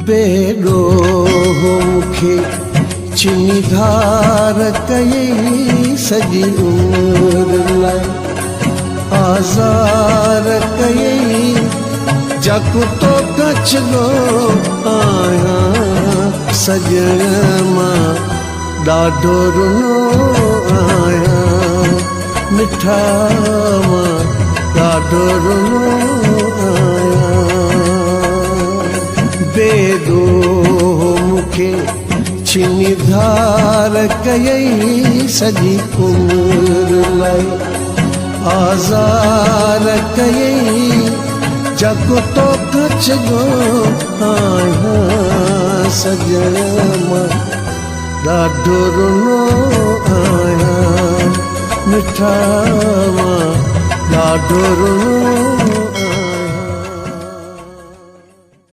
बेॾोह मूंखे चीनी धार कयई सॼी उमिरि लाइ आज़ार कयई जक तो कछंदो आहियां सॼण मां ॾाढो रुनो आहियां मिठा मां ॾाढो रुनो बेॾोह मूंखे चीनी धार कयई सॼी उमिरि लाइ आज़ार कयई जक तो कछंदो आहियां सॼण मां ॾाढो रुनो आहियां मिठा मां ॾाढो रुनो